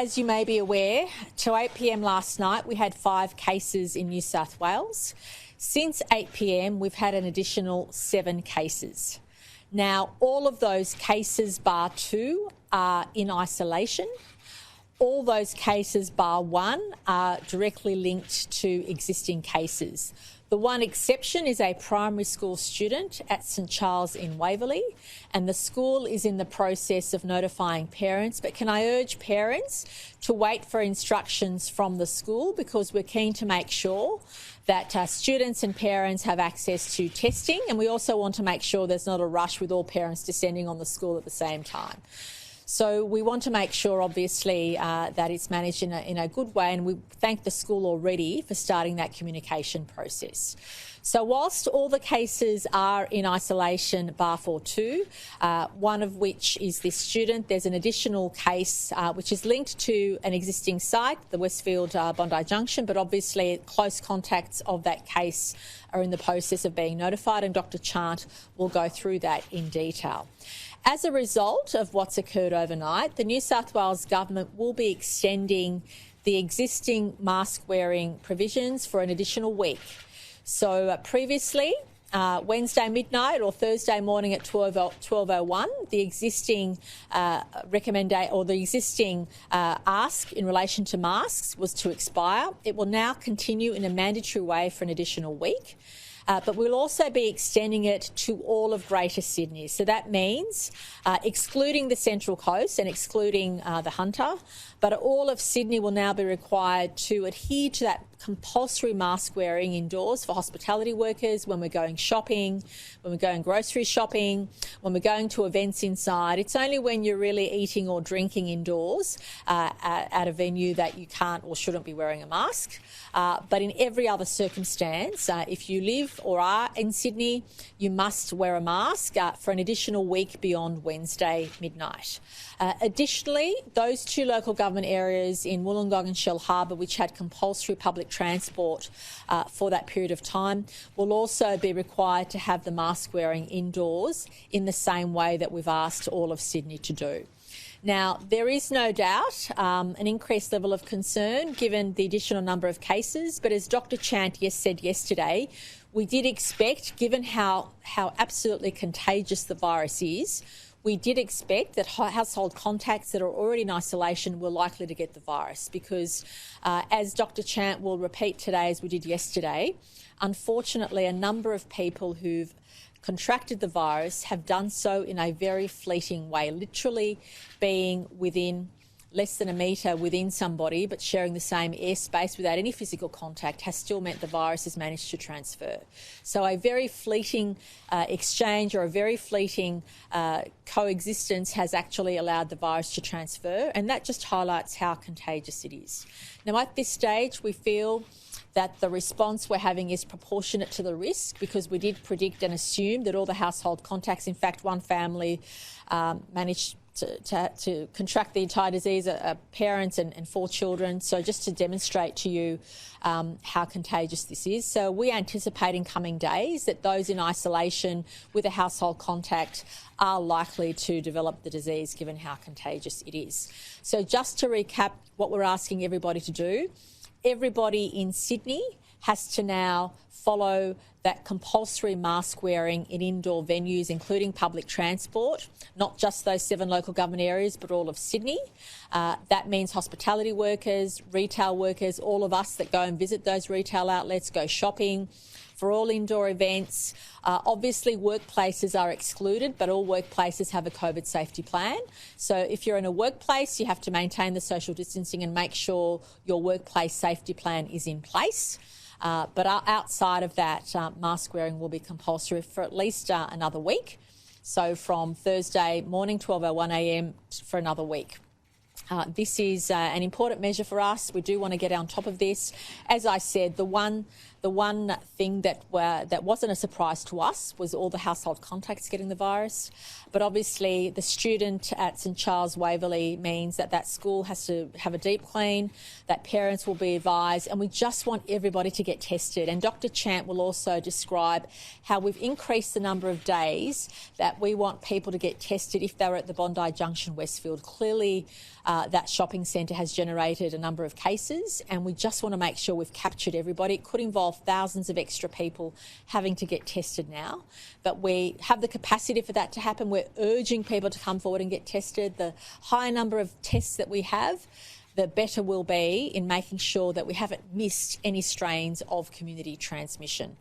As you may be aware, to 8 p.m. last night, we had 5 cases in New South Wales. Since 8 p.m, we've had an additional 7 cases. Now, all of those cases, bar 2, are in isolation. All those cases, bar 1, are directly linked to existing cases. The one exception is a primary school student at St Charles in Waverley, and the school is in the process of notifying parents. But can I urge parents to wait for instructions from the school, because we're keen to make sure that students and parents have access to testing, and we also want to make sure there's not a rush with all parents descending on the school at the same time. So we want to make sure, obviously, that it's managed in a good way, and we thank the school already for starting that communication process. So whilst all the cases are in isolation, bar 4.2, one of which is this student, there's an additional case which is linked to an existing site, the Westfield Bondi Junction, but obviously close contacts of that case are in the process of being notified, and Dr Chant will go through that in detail. As a result of what's occurred overnight, the New South Wales Government will be extending the existing mask-wearing provisions for an additional week. So previously, Wednesday midnight or Thursday morning at 12:01, the existing ask in relation to masks was to expire. It will now continue in a mandatory way for an additional week. But we'll also be extending it to all of Greater Sydney. So that means excluding the Central Coast and excluding the Hunter, but all of Sydney will now be required to adhere to that compulsory mask wearing indoors for hospitality workers, when we're going shopping, when we're going grocery shopping, when we're going to events inside. It's only when you're really eating or drinking indoors at a venue that you can't or shouldn't be wearing a mask. But in every other circumstance, if you live or are in Sydney, you must wear a mask for an additional week beyond Wednesday midnight. Additionally, those 2 local government areas in Wollongong and Shellharbour, which had compulsory public transport for that period of time, will also be required to have the mask wearing indoors in the same way that we've asked all of Sydney to do. Now, there is no doubt an increased level of concern given the additional number of cases, but as Dr Chant said yesterday, we did expect, given how absolutely contagious the virus is, we did expect that household contacts that are already in isolation were likely to get the virus, because as Dr Chant will repeat today, as we did yesterday, unfortunately a number of people who've contracted the virus have done so in a very fleeting way, literally being within less than a metre within somebody but sharing the same airspace without any physical contact has still meant the virus has managed to transfer. So a very fleeting exchange or a very fleeting coexistence has actually allowed the virus to transfer, and that just highlights how contagious it is. Now, at this stage, we feel that the response we're having is proportionate to the risk, because we did predict and assume that all the household contacts, in fact, one family managed to contract the entire disease, parents and 4 children. So just to demonstrate to you how contagious this is. So we anticipate in coming days that those in isolation with a household contact are likely to develop the disease, given how contagious it is. So just to recap what we're asking everybody to do, everybody in Sydney has to now follow that compulsory mask wearing in indoor venues, including public transport, not just those 7 local government areas, but all of Sydney. That means hospitality workers, retail workers, all of us that go and visit those retail outlets, go shopping, for all indoor events. Obviously, workplaces are excluded, but all workplaces have a COVID safety plan. So if you're in a workplace, you have to maintain the social distancing and make sure your workplace safety plan is in place. But outside of that, mask wearing will be compulsory for at least another week. So from Thursday morning, 12:01 a.m. for another week. This is an important measure for us. We do want to get on top of this. As I said, the one thing that wasn't a surprise to us was all the household contacts getting the virus. But obviously the student at St Charles Waverley means that school has to have a deep clean, that parents will be advised, and we just want everybody to get tested. And Dr Chant will also describe how we've increased the number of days that we want people to get tested if they were at the Bondi Junction Westfield. Clearly that shopping centre has generated a number of cases, and we just want to make sure we've captured everybody. It could involve thousands of extra people having to get tested now, but we have the capacity for that to happen. We're urging people to come forward and get tested. The higher number of tests that we have, the better we'll be in making sure that we haven't missed any strains of community transmission.